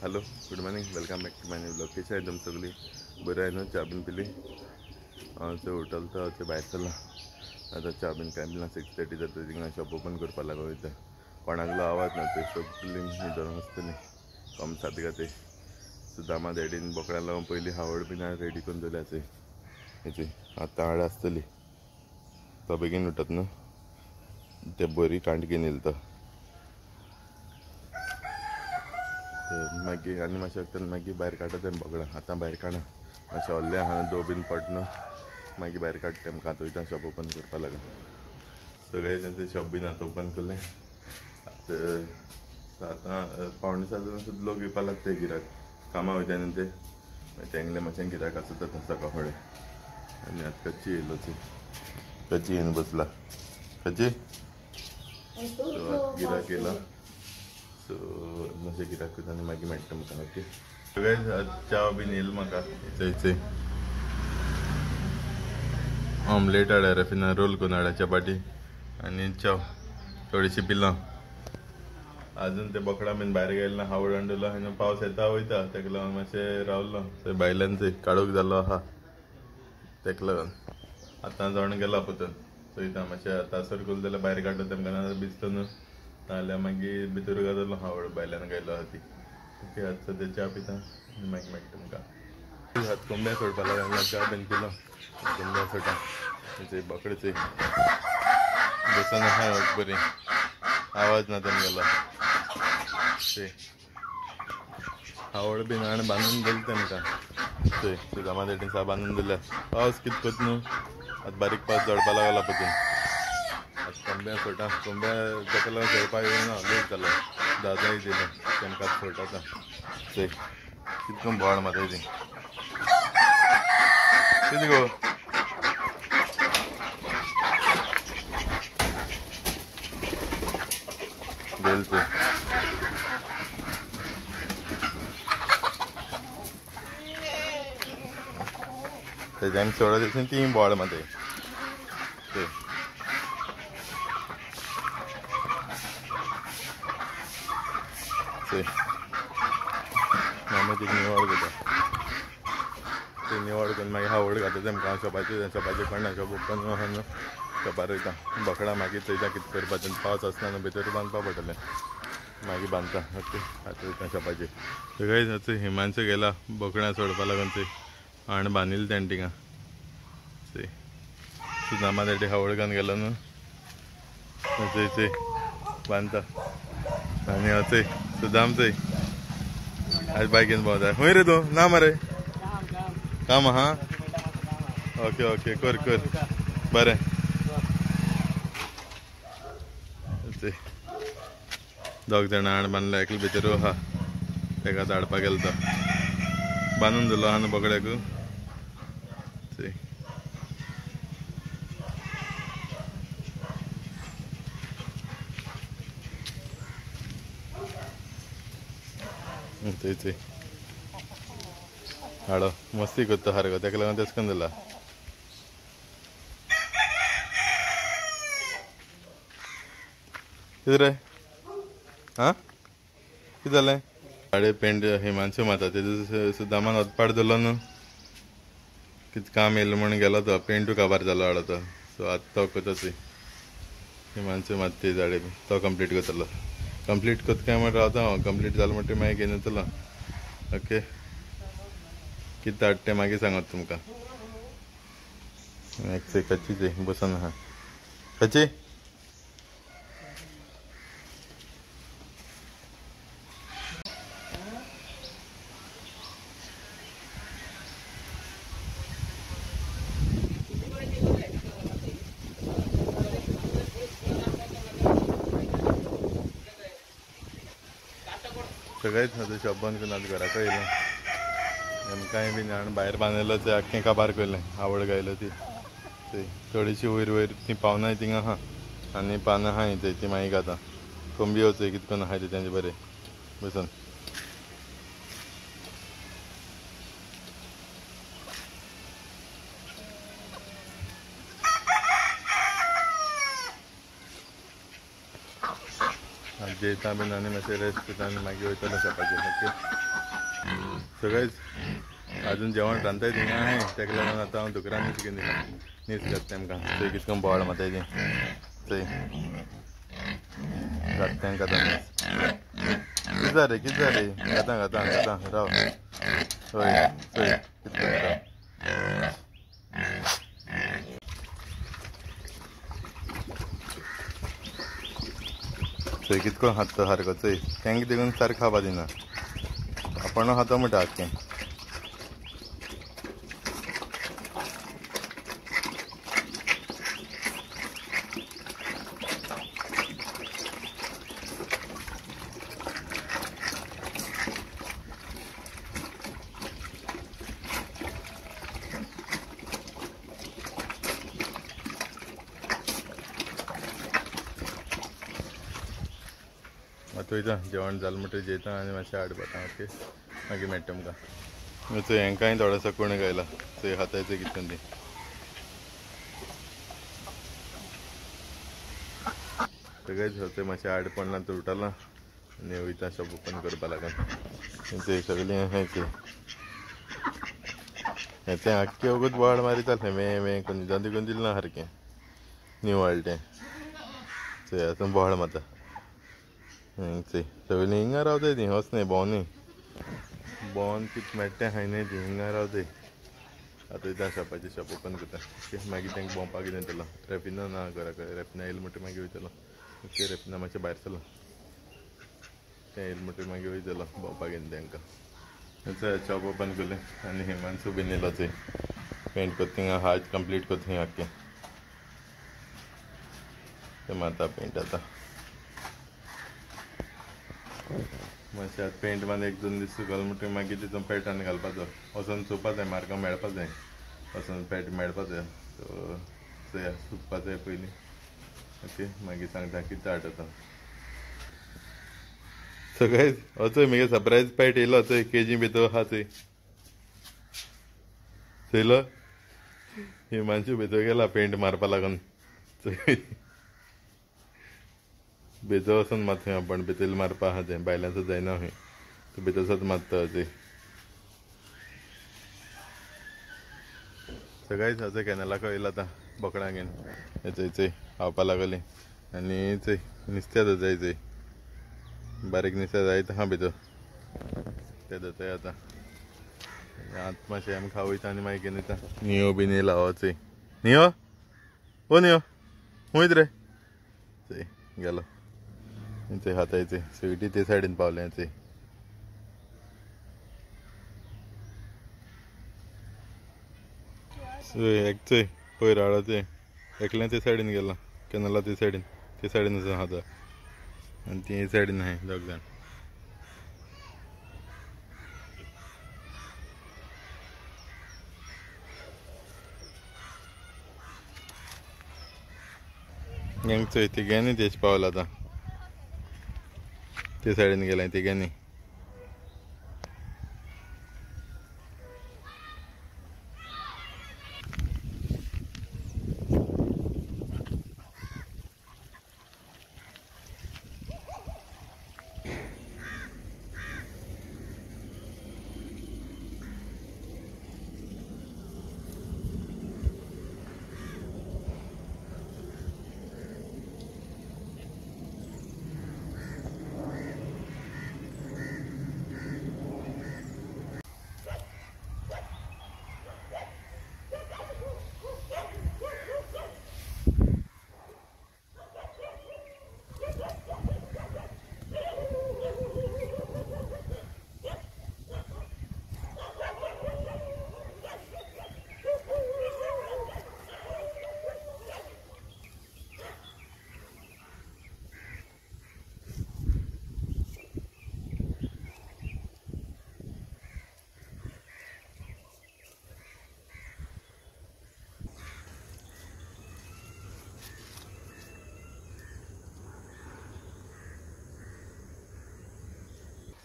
Hello good morning welcome back to my new blog. कशी आहे तुम सगळी बरं आहे ना? चा बीन पिली ते होटल तर ते भायर चला आता चा बीन काय पिला 6:30 जाता थिंगा शॉप ओपन करपा लागो वयता कोणाकलो आवाज ना ते सगळी न्हिदोन आसतली कम सात ते सुदामा डॅडीन बोकड्या लावन पयलीं हावड बीन रेडी करून दवरल्या ते हेची आतां हाड आसतली तो बेगीन उठत न्हू ते बरी कांट घेवन येयला तो मागीर आनी मातशें वगतान मागीर भायर काडटा तें बोकडां आतां भायर काडना मातशें व्हरलें आहा दो बीन पडना मागीर भायर काडटा तेमकां आतां वयता शॉप ओपन करपा लागून सगळे तेंचें शॉप बीन आतां ओपन केलें आतां 6:45 सुद्दां लोक येवपा लागता गिराक कामां वयता न्ही ते तेंगलें मातशें गिराक आसता सकाळ फुडें आनी आतां कच्ची येयलो कच्ची येवन बसला कच्ची गिराक येयला सो मातशें गिराक करता आनी मागीर मेळटा म्हाका ओके सगळे च्या बीन येयलो म्हाका थंयचे ऑमलेट हाडा रफिना रोल करून हाडा चपाटी आनी चाव थोडीशी पिलां आजून ते बोकडां बीन भायर गेले ना हावड हाडलो आनी पावस येता वयता तेका लागून मातशें रावलो थंय भायल्यान थंय काडूंक जालो आहा तेका लागून आतां जण गेला पोतून चोयता मातशें आतां सर करून जाल्यार भायर काडटा तेमकां नाजाल्यार भिजता न्हू नाजाल्यार मागीर भितर घातलो हावड भायल्यान गायलो आहा ती ओके आतां सद्या च्या पिता आनी मागीर मेळटा तुमकां हात कोंब्या सोडपा लागून च्या बीन पिलो कोंब्या सोडटा तेचे बोकडेचे बसून आहा बरी आवाज ना तेमगेलो ते हावड बीन हाडून बांदून दिली तेमकां थंय सुदामा देडीन सा बांदून दिल्या पावस कित कोत न्हू आतां बारीक पावस झडपा लागला पतून आतां कोंब्या सोडटा कोंब्या ताका लागून सोडपा येवना लेट जालो दादाय दिलो तेमकां सोडटा आतां थंय कितको बोवाळ मारता ती कितें गो देल ते तेज्यान सोडत दिसून ती बोवाळ मारताय ते मागीर ती निवड करता ते निवड करून मागीर हावड घालता तेमकां शॉपाची कोणा शॉप ओपन आहा न्हू शॉपार वयता बोकडां मागीर चोयता कितें करपाचें पावस आसना न्हू भितर बांदपा पडटलें मागीर बांदता ओके आतां वयता शॉपाचेर सगळें हिमांशू गेला बोकड्यां सोडपा लागून थंय हांण बांदिल्लें तेणें थिंगां थंय सुदामा तेटी हावड घालून गेलो न्हू थंय बांदता आनी हो चोय सुदाम चोय आज बायकीन भोंवता खंय रे तूं ना मरे काम आहा ओके ओके कर कर बरें दोग जाणां हाड बांदला एकलो भितर आहा तेका धाडपाक गेलो तो बांदून दिलो आहा न्हू बोकड्याक थंय हाडो मस्ती करता सारको तेका लागून तेश करून दिला कितें रे आं कितें जालें गाडये पेंट हिमांशू माता तेजो सुदामान वचपाट दवरलो न्हू कितें काम येयलें म्हूण गेलो तो पेंटू काबार जालो हाडो तो सो आतां तो करता ती हिमांशू मात ती झाडे तो कंप्लीट करतलो कंप्लीट करता काय म्हण रावता हांव कंप्लीट जालें म्हणटा मागीर घेवन येतलो ओके कितें धाडटा तें मागीर सांगत तुमकां एक कच्ची बसून आहा कच्ची सगळेच आतां शॉप बंद करून आतां घरा येयलें आमकांय बीन हाडून भायर बांदलेलो तें आख्खें काबार केलें आवड गायलो ती थोडीशी वयर वयर ती पावनाय थिंगा आहा आनी पानां आहाय थंय ती मागीर घाता कोंबी वचय कितें करून आहाय तेंचें बरें बसून जेता बीन आनी मातशें रेस्ट करता आनी मागीर वयतलो शॉपाचेर ओके सगळेच अजून जेवण रांदताय थिंगा आहे ताका लागून आतां हांव दुकरानूच घेवन येयला न्हीस घात तेमकां थंय कितें करून बोवाळ माताय ती थंय घात तांकां आतां न्हीस कितें जालें घातां राव हय चोय कितें करता चोय कितें करून हात तो सारको चोय तेंका देखून सारको खावपा दिना आपण खाता म्हणटा आख्खें आतां वयता जेवण जालें म्हणटकीर जेयता आनी मातशें हाड पडटा ओके मागीर मेळटा तुमकां चोय हेंकाय थोडोसो कोण गायला चोय खाताय चोय कितें ती सगळेच चोय मातशें हाड पडलां तुटलां आनी वयता शॉप ओपन करपा लागून चोय सगळीं हें चोय हें आख्खें वगत बोवाळ मारितालें मे कोणी जावन देखून दिलें ना सारकें निवळ तें चोय आतां बोवाळ मारता चोय सगळीं हिंगा रावताय ती वचनाय भोंवनी भोंवन कितें मेळटा खाय न्हय ती हिंगा रावताय आतां वयता शॉपाचें शॉप ओपन करता ओके मागीर तांकां भोंवपाक कितें येतलो रेपिना ना घरा कडेन रेपिना येयलो म्हणटकीर मागीर वयतलो ओके रेपिना मातशें भायर सरलो तें येयलो म्हणटकीर मागीर वयतलो भोंवपाक घेवन तांकां चोय शॉप ओपन केलें आनी हिमांशू बीन येयलो चोय पेंट कोत्ता थिंगा हायज कंप्लीट कोत्ता थिंगा आख्खें तें मारता पेंट आतां मातशें आतां पेंट मान एक दोन दीस सुकलो म्हणटकीर मागीर तितून पॅटर्न घालपाचो वचोन चोवपा जाय मार्कां मेळपा जाय वचोन पॅट मेळपा जाय सो चोय सुकपा जाय पयलीं ओके मागीर सांगता कितें हाड आतां सगळेच चोय मगे सरप्रायज पॅट येयलो चोय केजी भितर आहा चोय चोयलो हिमांशू भितर गेला पेंट मारपा लागून चोय भितर वचोन मात थंय पण भितर मारपा आहा तें भायल्यान जायना खंय तूं भितर वचत मारता चोय सगळेच चोय कॅनलाक येयला आतां बोकडां घेवन चोय चोय खावपा लागलीं आनी चोय नुस्तें जाय चोय बारीक नुस्तें जायत आहा भितर तें जाताय आतां आतां मातशें आमी खावं वयता आनी मागीर घेवन वयता नियो बीन येयला हो चोय नियो ओ नियो खंय रे चोय गेलो चोय खाताय चोय स्विटी ते सायडीन पावलें चोय चोय पयर हाडा चोय एकल्यान ते सायडीन गेला कॅनला ते सायडीन वचून खाता आनी ते सायडीन आहाय दोग जाण हेंग चोय तिग्यांनी तेच पावला आतां ते सायडीन गेल्याय तिग्यांनी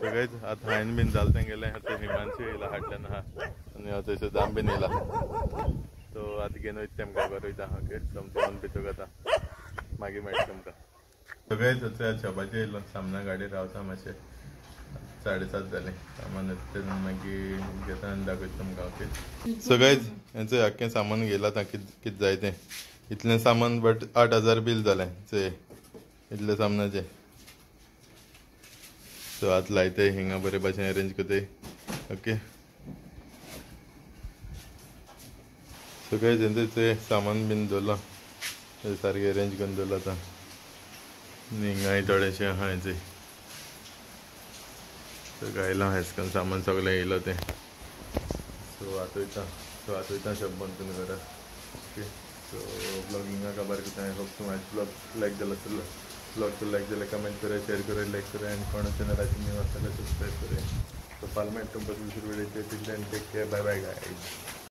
सगळेच आतां हायन बीन जालें तें गेलें आतां हिमांशू येयला हाडल्यान आहा आनी आतां सुदाम बीन येयला सो आतां घेवन वयता तेमकां घर वयता ओके समजून भितर घाता मागीर मेळटा तुमकां सगळेच शॉपाचेर येयलो सामना गाडी रावता मातशें 7:30 जाले सामान येता मागीर घेता आनी दाखयता तुमकां ओके. सो गायज हेंचो आख्खें सामान गेलां आतां कितें जाय तें इतलें सामान बट 8,000 बील जालें चोय इतले सामनाचें. सो आतां लायताय हिंगा बरे भाशेन अरेंज कोताय ओके. सो गायज हेंचें सामान बीन दवरलां सारकें अरेंज करून दवरलां आतां. हिंगाय थोडेशें आहा हेंचें सो गायलां हेज करून सामान सगळें येयलो तें. सो आतां शॉप बंद करून घरा ओके. सो ब्लॉगिंगा काबार करता. आय होप तुम्हाला ब्लॉग लायक जाला आसतलो. ब्लॉग तो लायक जाल्यार कमेंट करा, शेअर करा, लायक करा आनी कोणा चॅनलाचेर न्यू आसतले सब्सक्रायब करा. सो फाल्यां मेळटा तुमकां दुसरे व्हिडिओचेर. Till then take care. Bye bye guys.